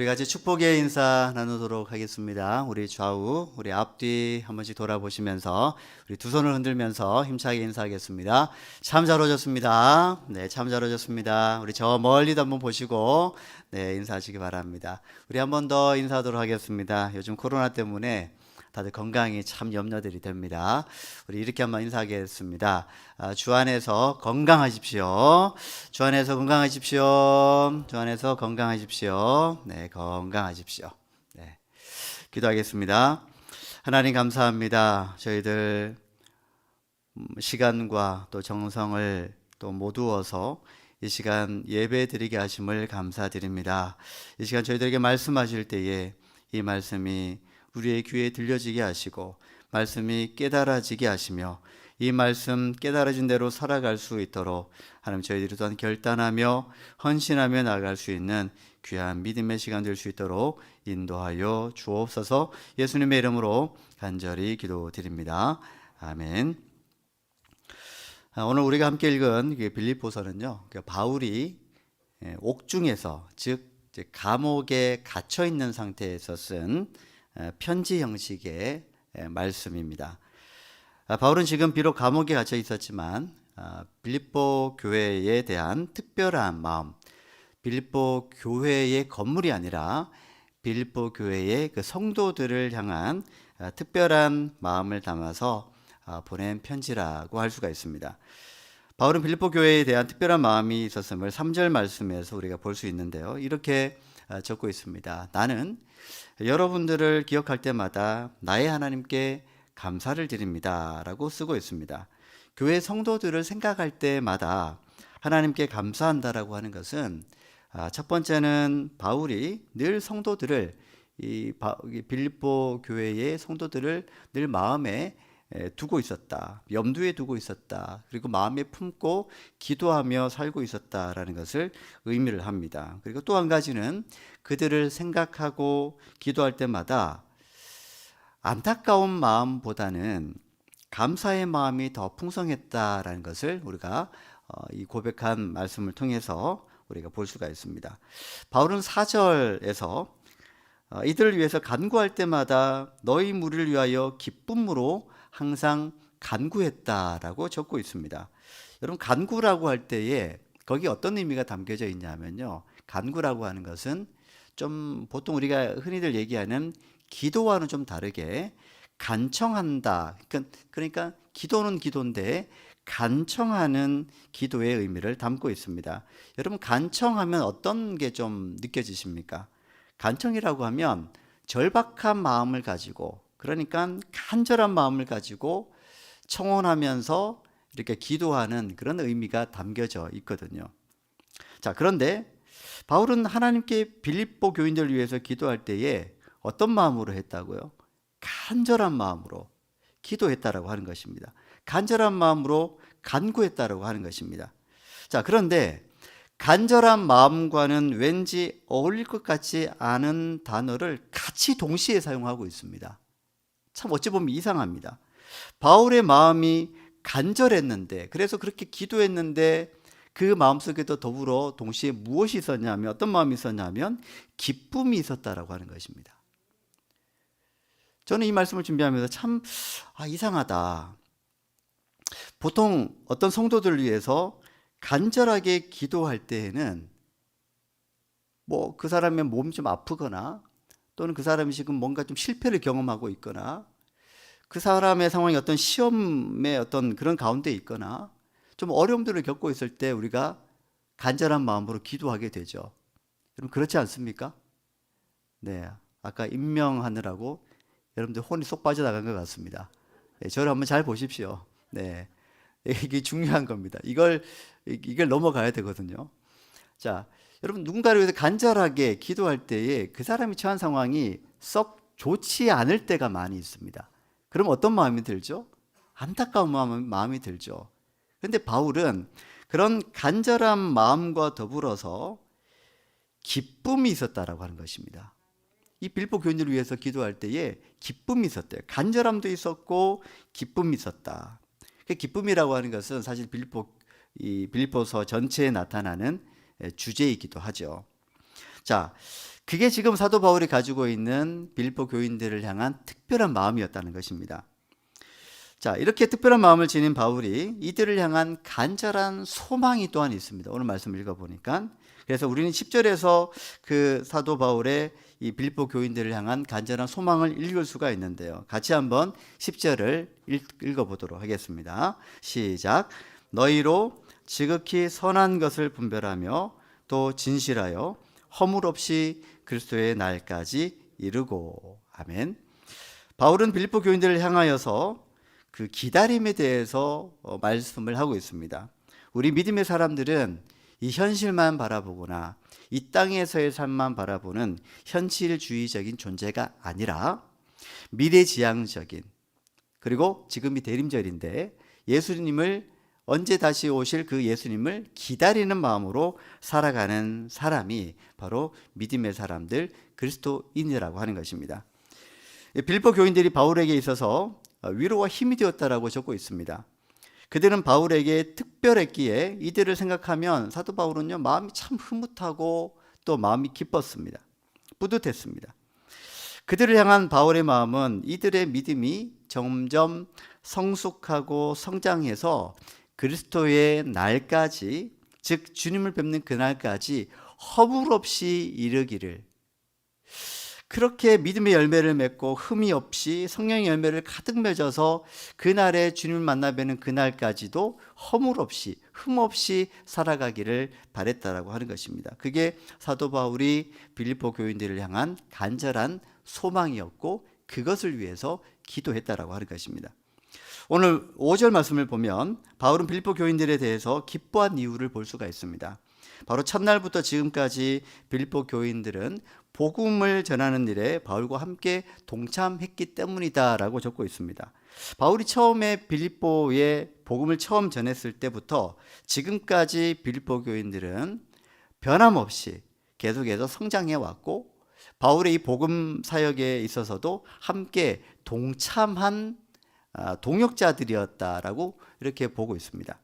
우리 같이 축복의 인사 나누도록 하겠습니다. 우리 좌우, 우리 앞뒤 한 번씩 돌아보시면서 우리 두 손을 흔들면서 힘차게 인사하겠습니다. 참 잘 오셨습니다. 네, 참 잘 오셨습니다. 우리 저 멀리도 한번 보시고 네, 인사하시기 바랍니다. 우리 한 번 더 인사하도록 하겠습니다. 요즘 코로나 때문에 다들 건강이 참 염려들이 됩니다. 우리 이렇게 한번 인사하겠습니다. 주 안에서 건강하십시오. 주 안에서 건강하십시오. 주 안에서 건강하십시오. 네, 건강하십시오. 네, 기도하겠습니다. 하나님 감사합니다. 저희들 시간과 또 정성을 또 모두어서 이 시간 예배 드리게 하심을 감사드립니다. 이 시간 저희들에게 말씀하실 때에 이 말씀이 우리의 귀에 들려지게 하시고 말씀이 깨달아지게 하시며 이 말씀 깨달아진 대로 살아갈 수 있도록 하나님 저희들이 또한 결단하며 헌신하며 나아갈 수 있는 귀한 믿음의 시간 될 수 있도록 인도하여 주옵소서. 예수님의 이름으로 간절히 기도드립니다. 아멘. 오늘 우리가 함께 읽은 빌립보서는요, 바울이 옥중에서 즉 감옥에 갇혀 있는 상태에서 쓴 편지 형식의 말씀입니다. 바울은 지금 비록 감옥에 갇혀 있었지만 빌립보 교회에 대한 특별한 마음, 빌립보 교회의 건물이 아니라 빌립보 교회의 그 성도들을 향한 특별한 마음을 담아서 보낸 편지라고 할 수가 있습니다. 바울은 빌립보 교회에 대한 특별한 마음이 있었음을 3절 말씀에서 우리가 볼 수 있는데요. 이렇게 적고 있습니다. 나는 여러분들을 기억할 때마다 나의 하나님께 감사를 드립니다 라고 쓰고 있습니다. 교회 성도들을 생각할 때마다 하나님께 감사한다라고 하는 것은 첫 번째는 바울이 늘 성도들을 이 빌립보 교회의 성도들을 늘 마음에 두고 있었다, 염두에 두고 있었다, 그리고 마음에 품고 기도하며 살고 있었다라는 것을 의미를 합니다. 그리고 또 한 가지는 그들을 생각하고 기도할 때마다 안타까운 마음보다는 감사의 마음이 더 풍성했다라는 것을 우리가 이 고백한 말씀을 통해서 우리가 볼 수가 있습니다. 바울은 4절에서 이들을 위해서 간구할 때마다 너희 무리를 위하여 기쁨으로 항상 간구했다라고 적고 있습니다. 여러분, 간구라고 할 때에 거기 어떤 의미가 담겨져 있냐면요, 간구라고 하는 것은 좀 보통 우리가 흔히들 얘기하는 기도와는 좀 다르게 간청한다. 그러니까 기도는 기도인데 간청하는 기도의 의미를 담고 있습니다. 여러분, 간청하면 어떤 게 좀 느껴지십니까? 간청이라고 하면 절박한 마음을 가지고, 그러니까 간절한 마음을 가지고 청원하면서 이렇게 기도하는 그런 의미가 담겨져 있거든요. 자, 그런데 바울은 하나님께 빌립보 교인들을 위해서 기도할 때에 어떤 마음으로 했다고요? 간절한 마음으로 기도했다라고 하는 것입니다. 간절한 마음으로 간구했다라고 하는 것입니다. 자, 그런데 간절한 마음과는 왠지 어울릴 것 같지 않은 단어를 같이 동시에 사용하고 있습니다. 참 어찌 보면 이상합니다. 바울의 마음이 간절했는데, 그래서 그렇게 기도했는데 그 마음속에도 더불어 동시에 무엇이 있었냐면, 어떤 마음이 있었냐면 기쁨이 있었다라고 하는 것입니다. 저는 이 말씀을 준비하면서 참 이상하다. 보통 어떤 성도들을 위해서 간절하게 기도할 때에는 뭐 그 사람의 몸이 좀 아프거나, 또는 그 사람이 지금 뭔가 좀 실패를 경험하고 있거나, 그 사람의 상황이 어떤 시험의 어떤 그런 가운데 있거나 좀 어려움들을 겪고 있을 때 우리가 간절한 마음으로 기도하게 되죠. 여러분, 그렇지 않습니까? 네, 아까 임명하느라고 여러분들 혼이 쏙 빠져나간 것 같습니다. 네, 저를 한번 잘 보십시오. 네, 이게 중요한 겁니다. 이걸 넘어가야 되거든요. 자, 여러분, 누군가를 위해서 간절하게 기도할 때에 그 사람이 처한 상황이 썩 좋지 않을 때가 많이 있습니다. 그럼 어떤 마음이 들죠? 안타까운 마음이 들죠. 그런데 바울은 그런 간절한 마음과 더불어서 기쁨이 있었다라고 하는 것입니다. 이 빌립보 교인들을 위해서 기도할 때에 기쁨이 있었대요. 간절함도 있었고 기쁨이 있었다. 그 기쁨이라고 하는 것은 사실 빌립보서 전체에 나타나는 주제이기도 하죠. 자, 그게 지금 사도 바울이 가지고 있는 빌립보 교인들을 향한 특별한 마음이었다는 것입니다. 자, 이렇게 특별한 마음을 지닌 바울이 이들을 향한 간절한 소망이 또한 있습니다. 오늘 말씀 읽어보니까. 그래서 우리는 10절에서 그 사도 바울의 이 빌립보 교인들을 향한 간절한 소망을 읽을 수가 있는데요. 같이 한번 10절을 읽어보도록 하겠습니다. 시작. 너희로 지극히 선한 것을 분별하며 또 진실하여 허물 없이 그리스도의 날까지 이르고. 아멘. 바울은 빌립보 교인들을 향하여서 그 기다림에 대해서 말씀을 하고 있습니다. 우리 믿음의 사람들은 이 현실만 바라보거나 이 땅에서의 삶만 바라보는 현실주의적인 존재가 아니라 미래지향적인, 그리고 지금이 대림절인데 예수님을 언제 다시 오실 그 예수님을 기다리는 마음으로 살아가는 사람이 바로 믿음의 사람들, 그리스도인이라고 하는 것입니다. 빌립보 교인들이 바울에게 있어서 위로와 힘이 되었다라고 적고 있습니다. 그들은 바울에게 특별했기에 이들을 생각하면 사도 바울은요, 마음이 참 흐뭇하고 또 마음이 기뻤습니다. 뿌듯했습니다. 그들을 향한 바울의 마음은 이들의 믿음이 점점 성숙하고 성장해서 그리스도의 날까지, 즉 주님을 뵙는 그날까지 허물 없이 이르기를, 그렇게 믿음의 열매를 맺고 흠이 없이 성령의 열매를 가득 맺어서 그날에 주님을 만나 뵈는 그날까지도 허물 없이 흠 없이 살아가기를 바랬다라고 하는 것입니다. 그게 사도 바울이 빌립보 교인들을 향한 간절한 소망이었고 그것을 위해서 기도했다라고 하는 것입니다. 오늘 5절 말씀을 보면 바울은 빌립보 교인들에 대해서 기뻐한 이유를 볼 수가 있습니다. 바로 첫날부터 지금까지 빌립보 교인들은 복음을 전하는 일에 바울과 함께 동참했기 때문이다라고 적고 있습니다. 바울이 처음에 빌립보에 복음을 처음 전했을 때부터 지금까지 빌립보 교인들은 변함없이 계속해서 성장해 왔고 바울의 이 복음 사역에 있어서도 함께 동참한 동역자들이었다라고 이렇게 보고 있습니다.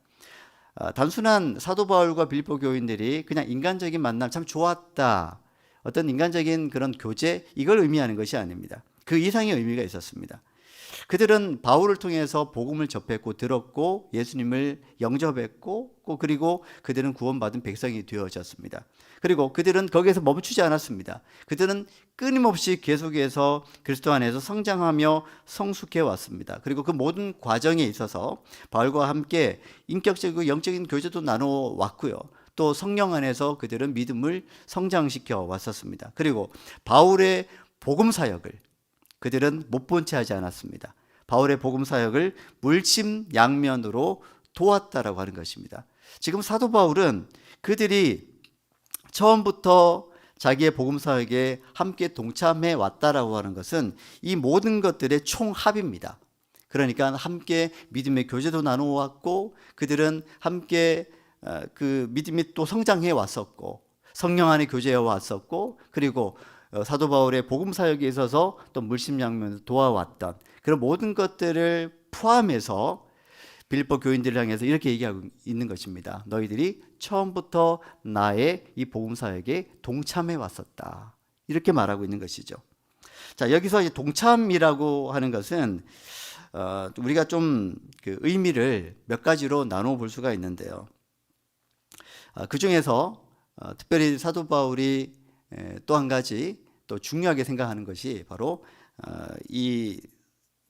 단순한 사도 바울과 빌립보 교인들이 그냥 인간적인 만남 참 좋았다, 어떤 인간적인 그런 교제, 이걸 의미하는 것이 아닙니다. 그 이상의 의미가 있었습니다. 그들은 바울을 통해서 복음을 접했고 들었고 예수님을 영접했고 그리고 그들은 구원받은 백성이 되어졌습니다. 그리고 그들은 거기에서 멈추지 않았습니다. 그들은 끊임없이 계속해서 그리스도 안에서 성장하며 성숙해 왔습니다. 그리고 그 모든 과정에 있어서 바울과 함께 인격적이고 영적인 교제도 나눠 왔고요. 또 성령 안에서 그들은 믿음을 성장시켜 왔었습니다. 그리고 바울의 복음 사역을 그들은 못 본 채 하지 않았습니다. 바울의 복음 사역을 물심양면으로 도왔다라고 하는 것입니다. 지금 사도 바울은 그들이 처음부터 자기의 복음 사역에 함께 동참해 왔다라고 하는 것은 이 모든 것들의 총합입니다. 그러니까 함께 믿음의 교제도 나누어 왔고 그들은 함께 그 믿음이 또 성장해 왔었고 성령 안에 교제해 왔었고 그리고 사도 바울의 복음 사역에 있어서 또 물심양면을 도와왔던 그런 모든 것들을 포함해서 빌립보 교인들을 향해서 이렇게 얘기하고 있는 것입니다. 너희들이 처음부터 나의 이 복음 사역에 동참해 왔었다, 이렇게 말하고 있는 것이죠. 자, 여기서 이제 동참이라고 하는 것은 우리가 좀 그 의미를 몇 가지로 나누어 볼 수가 있는데요. 그 중에서 특별히 사도 바울이 또 한 가지 또 중요하게 생각하는 것이 바로 이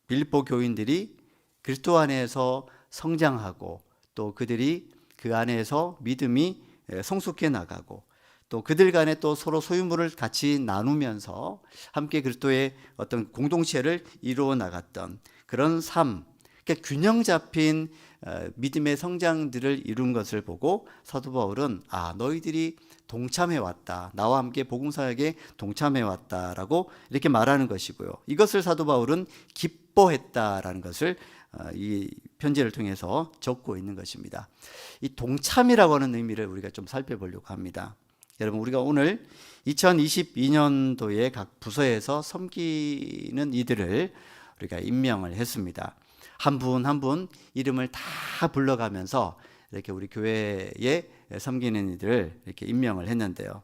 빌립보 교인들이 그리스도 안에서 성장하고 또 그들이 그 안에서 믿음이 성숙해 나가고 또 그들 간에 또 서로 소유물을 같이 나누면서 함께 그리스도의 어떤 공동체를 이루어 나갔던 그런 삶, 그러니까 균형 잡힌 믿음의 성장들을 이룬 것을 보고 사도 바울은 너희들이 동참해 왔다, 나와 함께 복음 사역에 동참해 왔다라고 이렇게 말하는 것이고요. 이것을 사도 바울은 기뻐했다라는 것을 이 편지를 통해서 적고 있는 것입니다. 이 동참이라고 하는 의미를 우리가 좀 살펴보려고 합니다. 여러분, 우리가 오늘 2022년도에 각 부서에서 섬기는 이들을 우리가 임명을 했습니다. 한 분 한 분 이름을 다 불러가면서 이렇게 우리 교회에 섬기는 이들을 이렇게 임명을 했는데요.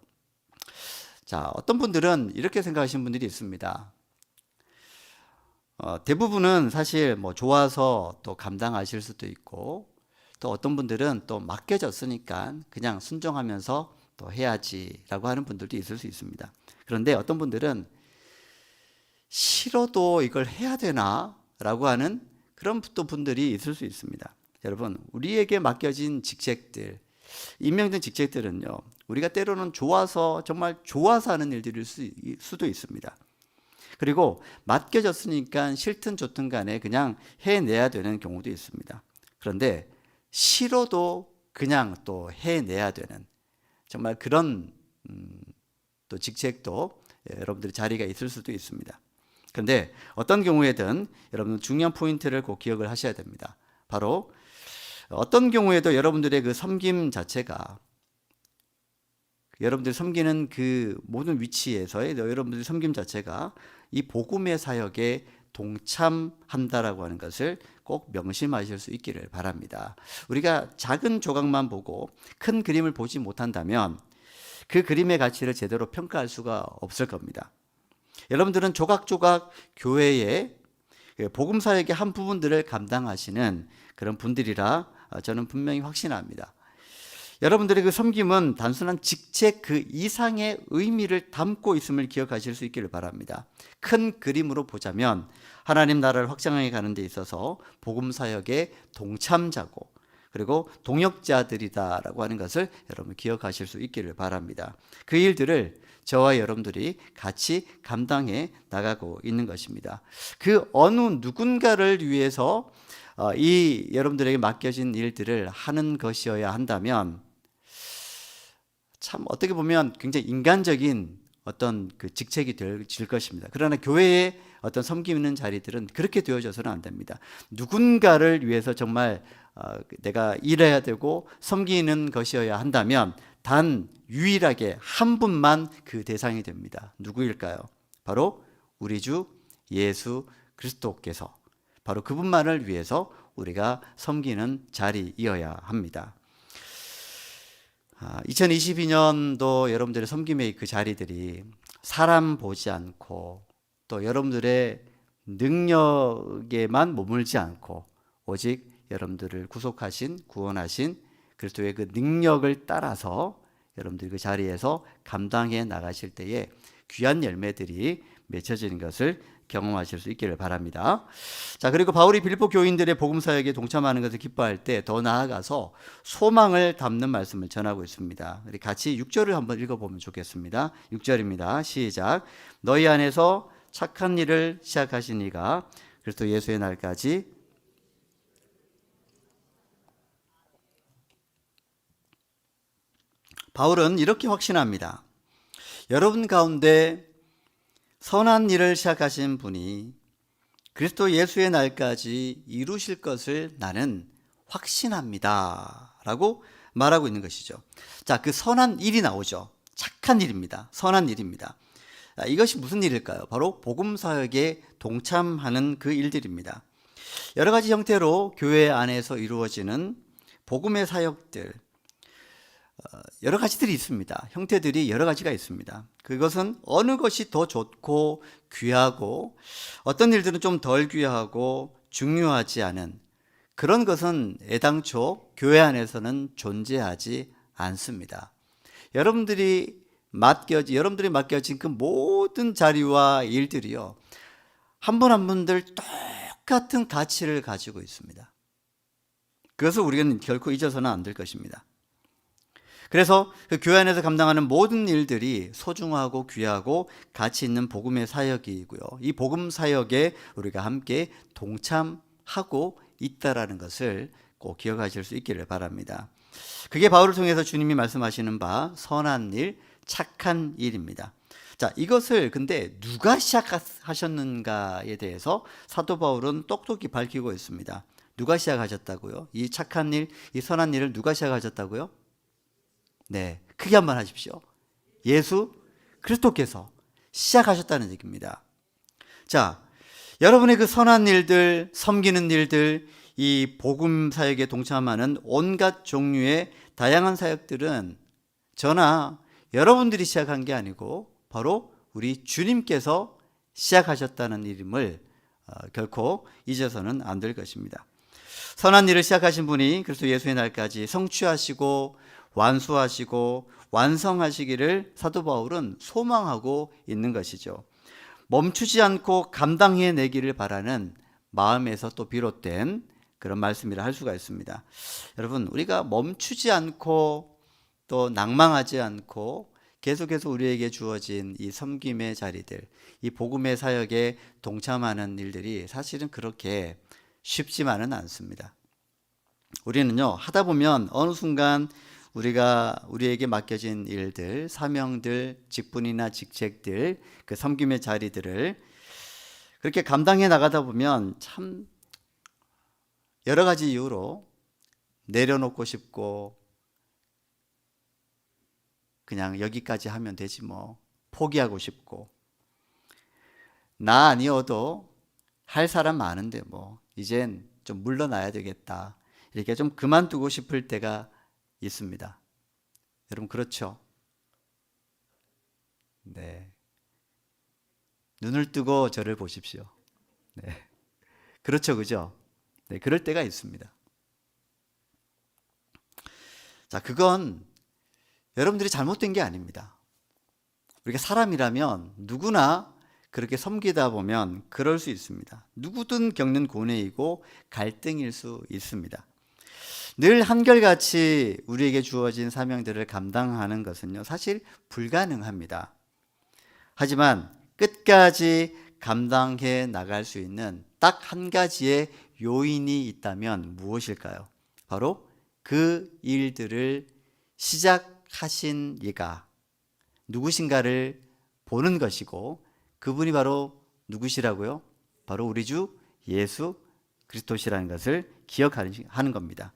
자, 어떤 분들은 이렇게 생각하시는 분들이 있습니다. 대부분은 사실 뭐 좋아서 또 감당하실 수도 있고, 또 어떤 분들은 또 맡겨졌으니까 그냥 순종하면서 또 해야지라고 하는 분들도 있을 수 있습니다. 그런데 어떤 분들은 싫어도 이걸 해야 되나? 라고 하는 그런 또 분들이 있을 수 있습니다. 여러분, 우리에게 맡겨진 직책들, 임명된 직책들은요, 우리가 때로는 좋아서, 정말 좋아서 하는 일들일 수도 있습니다. 그리고 맡겨졌으니까 싫든 좋든 간에 그냥 해내야 되는 경우도 있습니다. 그런데 싫어도 그냥 또 해내야 되는 정말 그런 또 직책도 여러분들의 자리가 있을 수도 있습니다. 그런데 어떤 경우에든 여러분 중요한 포인트를 꼭 기억을 하셔야 됩니다. 바로 어떤 경우에도 여러분들의 그 섬김 자체가 여러분들이 섬기는 그 모든 위치에서의 여러분들의 섬김 자체가 이 복음의 사역에 동참한다라고 하는 것을 꼭 명심하실 수 있기를 바랍니다. 우리가 작은 조각만 보고 큰 그림을 보지 못한다면 그 그림의 가치를 제대로 평가할 수가 없을 겁니다. 여러분들은 조각조각 교회의 복음 사역의 한 부분들을 감당하시는 그런 분들이라 저는 분명히 확신합니다. 여러분들의 그 섬김은 단순한 직책 그 이상의 의미를 담고 있음을 기억하실 수 있기를 바랍니다. 큰 그림으로 보자면 하나님 나라를 확장해 가는 데 있어서 복음 사역의 동참자고 그리고 동역자들이다라고 하는 것을 여러분 기억하실 수 있기를 바랍니다. 그 일들을 저와 여러분들이 같이 감당해 나가고 있는 것입니다. 그 어느 누군가를 위해서 이 여러분들에게 맡겨진 일들을 하는 것이어야 한다면 참 어떻게 보면 굉장히 인간적인 어떤 그 직책이 될 것입니다. 그러나 교회의 어떤 섬기는 자리들은 그렇게 되어져서는 안 됩니다. 누군가를 위해서 정말 내가 일해야 되고 섬기는 것이어야 한다면 단 유일하게 한 분만 그 대상이 됩니다. 누구일까요? 바로 우리 주 예수 그리스도께서 바로 그분만을 위해서 우리가 섬기는 자리이어야 합니다. 2022년도 여러분들의 섬김의 그 자리들이 사람 보지 않고 또 여러분들의 능력에만 머물지 않고 오직 여러분들을 구속하신 구원하신 그리스도의 그 능력을 따라서 여러분들이 그 자리에서 감당해 나가실 때에 귀한 열매들이 맺혀지는 것을 경험하실 수 있기를 바랍니다. 자, 그리고 바울이 빌립보 교인들의 복음 사역에 동참하는 것을 기뻐할 때 더 나아가서 소망을 담는 말씀을 전하고 있습니다. 우리 같이 6절을 한번 읽어보면 좋겠습니다. 6절입니다. 시작. 너희 안에서 착한 일을 시작하신 이가 그리스도 예수의 날까지 바울은 이렇게 확신합니다. 여러분 가운데 선한 일을 시작하신 분이 그리스도 예수의 날까지 이루실 것을 나는 확신합니다. 라고 말하고 있는 것이죠. 자, 그 선한 일이 나오죠. 착한 일입니다. 선한 일입니다. 이것이 무슨 일일까요? 바로 복음 사역에 동참하는 그 일들입니다. 여러 가지 형태로 교회 안에서 이루어지는 복음의 사역들, 여러 가지들이 있습니다. 형태들이 여러 가지가 있습니다. 그것은 어느 것이 더 좋고 귀하고 어떤 일들은 좀 덜 귀하고 중요하지 않은 그런 것은 애당초 교회 안에서는 존재하지 않습니다. 여러분들이 맡겨진 그 모든 자리와 일들이요, 한 분 한 분들 똑같은 가치를 가지고 있습니다. 그것을 우리는 결코 잊어서는 안 될 것입니다. 그래서 그 교회 안에서 감당하는 모든 일들이 소중하고 귀하고 가치 있는 복음의 사역이고요. 이 복음 사역에 우리가 함께 동참하고 있다라는 것을 꼭 기억하실 수 있기를 바랍니다. 그게 바울을 통해서 주님이 말씀하시는 바 선한 일, 착한 일입니다. 자, 이것을 근데 누가 시작하셨는가에 대해서 사도 바울은 똑똑히 밝히고 있습니다. 누가 시작하셨다고요? 이 착한 일, 이 선한 일을 누가 시작하셨다고요? 네, 크게 한번 하십시오. 예수 그리스도께서 시작하셨다는 얘기입니다. 자, 여러분의 그 선한 일들, 섬기는 일들, 이 복음 사역에 동참하는 온갖 종류의 다양한 사역들은 저나 여러분들이 시작한 게 아니고 바로 우리 주님께서 시작하셨다는 일임을 결코 잊어서는 안 될 것입니다. 선한 일을 시작하신 분이 그리스도 예수의 날까지 성취하시고 완수하시고 완성하시기를 사도 바울은 소망하고 있는 것이죠. 멈추지 않고 감당해내기를 바라는 마음에서 또 비롯된 그런 말씀이라 할 수가 있습니다. 여러분, 우리가 멈추지 않고 또 낭망하지 않고 계속해서 우리에게 주어진 이 섬김의 자리들, 이 복음의 사역에 동참하는 일들이 사실은 그렇게 쉽지만은 않습니다. 우리는요, 하다 보면 어느 순간 우리에게 맡겨진 일들, 사명들, 직분이나 직책들, 그 섬김의 자리들을 그렇게 감당해 나가다 보면 참 여러 가지 이유로 내려놓고 싶고 그냥 여기까지 하면 되지 뭐, 포기하고 싶고, 나 아니어도 할 사람 많은데 뭐 이젠 좀 물러나야 되겠다, 이렇게 좀 그만두고 싶을 때가 있습니다. 여러분, 그렇죠? 네. 눈을 뜨고 저를 보십시오. 네. 그렇죠, 그죠? 네, 그럴 때가 있습니다. 자, 그건 여러분들이 잘못된 게 아닙니다. 우리가 사람이라면 누구나 그렇게 섬기다 보면 그럴 수 있습니다. 누구든 겪는 고뇌이고 갈등일 수 있습니다. 늘 한결같이 우리에게 주어진 사명들을 감당하는 것은요, 사실 불가능합니다. 하지만 끝까지 감당해 나갈 수 있는 딱 한 가지의 요인이 있다면 무엇일까요? 바로 그 일들을 시작하신 이가 누구신가를 보는 것이고, 그분이 바로 누구시라고요? 바로 우리 주 예수 그리스도시라는 것을 기억하는 겁니다.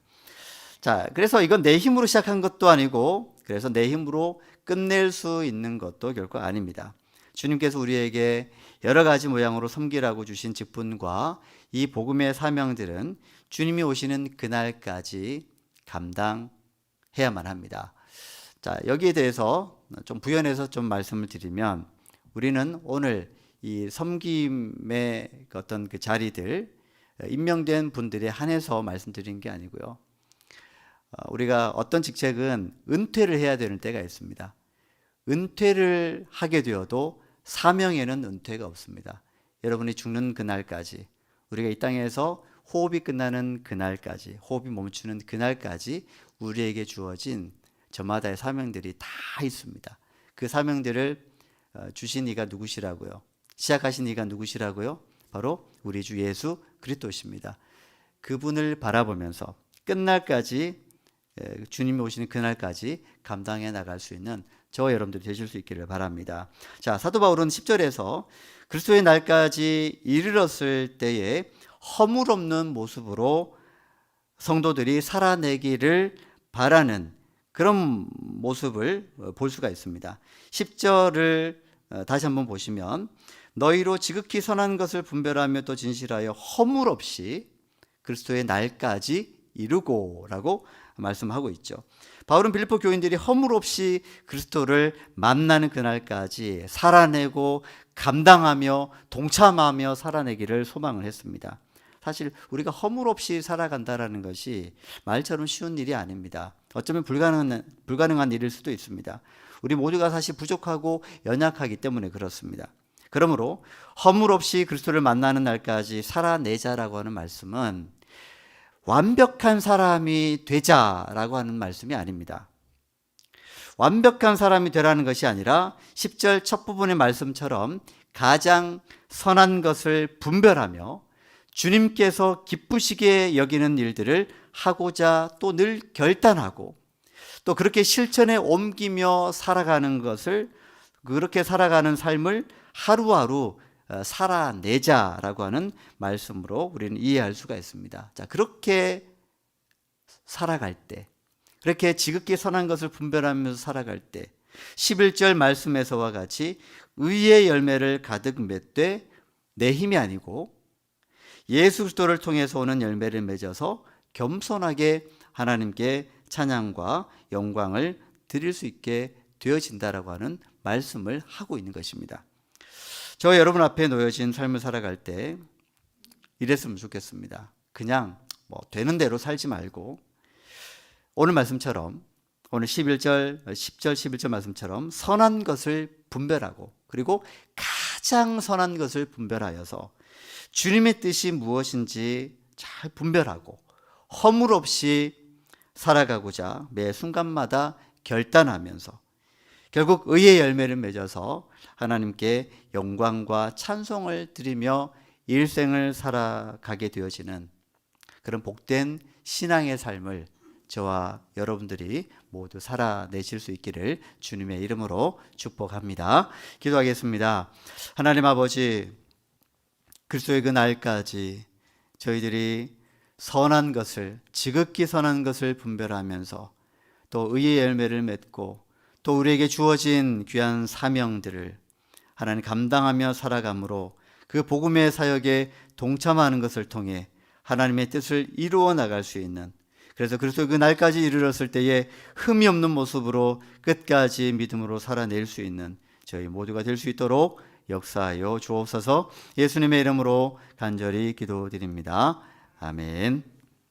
자, 그래서 이건 내 힘으로 시작한 것도 아니고, 그래서 내 힘으로 끝낼 수 있는 것도 결코 아닙니다. 주님께서 우리에게 여러 가지 모양으로 섬기라고 주신 직분과 이 복음의 사명들은 주님이 오시는 그날까지 감당해야만 합니다. 자, 여기에 대해서 좀 부연해서 좀 말씀을 드리면, 우리는 오늘 이 섬김의 어떤 그 자리들, 임명된 분들에 한해서 말씀드린 게 아니고요. 우리가 어떤 직책은 은퇴를 해야 되는 때가 있습니다. 은퇴를 하게 되어도 사명에는 은퇴가 없습니다. 여러분이 죽는 그날까지, 우리가 이 땅에서 호흡이 끝나는 그날까지, 호흡이 멈추는 그날까지 우리에게 주어진 저마다의 사명들이 다 있습니다. 그 사명들을 주신 이가 누구시라고요? 시작하신 이가 누구시라고요? 바로 우리 주 예수 그리스도십니다. 그분을 바라보면서 끝날까지, 주님이 오시는 그날까지 감당해 나갈 수 있는 저와 여러분들이 되실 수 있기를 바랍니다. 자, 사도 바울은 10절에서 그리스도의 날까지 이르렀을 때에 허물 없는 모습으로 성도들이 살아내기를 바라는 그런 모습을 볼 수가 있습니다. 10절을 다시 한번 보시면, 너희로 지극히 선한 것을 분별하며 또 진실하여 허물 없이 그리스도의 날까지 이루고 라고 말씀하고 있죠. 바울은 빌립보 교인들이 허물 없이 그리스도를 만나는 그날까지 살아내고 감당하며 동참하며 살아내기를 소망을 했습니다. 사실 우리가 허물 없이 살아간다는 것이 말처럼 쉬운 일이 아닙니다. 어쩌면 불가능한 일일 수도 있습니다. 우리 모두가 사실 부족하고 연약하기 때문에 그렇습니다. 그러므로 허물 없이 그리스도를 만나는 날까지 살아내자라고 하는 말씀은 완벽한 사람이 되자라고 하는 말씀이 아닙니다. 완벽한 사람이 되라는 것이 아니라 10절 첫 부분의 말씀처럼 가장 선한 것을 분별하며 주님께서 기쁘시게 여기는 일들을 하고자 또 늘 결단하고, 또 그렇게 실천에 옮기며 살아가는 것을, 그렇게 살아가는 삶을 하루하루 살아내자라고 하는 말씀으로 우리는 이해할 수가 있습니다. 자, 그렇게 살아갈 때, 그렇게 지극히 선한 것을 분별하면서 살아갈 때 11절 말씀에서와 같이 의의 열매를 가득 맺되 내 힘이 아니고 예수 그리스도를 통해서 오는 열매를 맺어서 겸손하게 하나님께 찬양과 영광을 드릴 수 있게 되어진다라고 하는 말씀을 하고 있는 것입니다. 저 여러분 앞에 놓여진 삶을 살아갈 때 이랬으면 좋겠습니다. 그냥 되는 대로 살지 말고 오늘 말씀처럼 오늘 10절 11절 말씀처럼 선한 것을 분별하고 그리고 가장 선한 것을 분별하여서 주님의 뜻이 무엇인지 잘 분별하고 허물 없이 살아가고자 매 순간마다 결단하면서 결국 의의 열매를 맺어서 하나님께 영광과 찬송을 드리며 일생을 살아가게 되어지는 그런 복된 신앙의 삶을 저와 여러분들이 모두 살아내실 수 있기를 주님의 이름으로 축복합니다. 기도하겠습니다. 하나님 아버지, 그리스도의 그 날까지 저희들이 선한 것을, 지극히 선한 것을 분별하면서 또 의의 열매를 맺고 또 우리에게 주어진 귀한 사명들을 하나님 감당하며 살아감으로 그 복음의 사역에 동참하는 것을 통해 하나님의 뜻을 이루어 나갈 수 있는, 그래서 그리스도 그 날까지 이르렀을 때에 흠이 없는 모습으로 끝까지 믿음으로 살아낼 수 있는 저희 모두가 될 수 있도록 역사하여 주옵소서. 예수님의 이름으로 간절히 기도드립니다. 아멘.